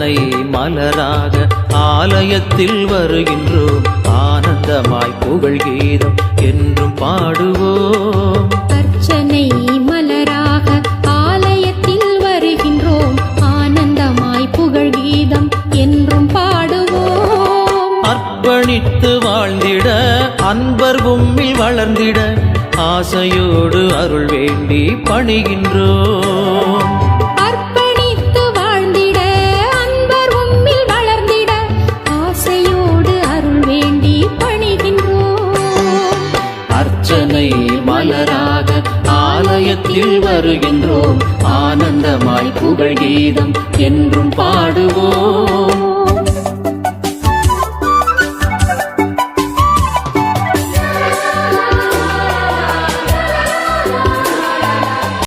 அர்ச்சனை மலராக ஆலயத்தில் வருகின்றோம், ஆனந்தமாய் புகழ் கீதம் என்றும் பாடுவோம். அர்ச்சனை மலராக ஆலயத்தில் வருகின்றோம், ஆனந்தமாய் புகழ் கீதம் என்றும் பாடுவோம். அர்ப்பணித்து வாழ்ந்திட அன்பர் உம்மில் வளர்ந்திட ஆசையோடு அருள் வேண்டி பணிகின்றோம். அர்ப்பணித்து வாழ்ந்திட அன்பர் உம்மில் வளர்ந்திட ஆசையோடு அருள் வேண்டி பணிகின்றோம். அர்ச்சனை மலராக ஆலயத்தில் வருகின்றோம், ஆனந்தமாய் புகழ் கீதம் என்றும் பாடுவோம்.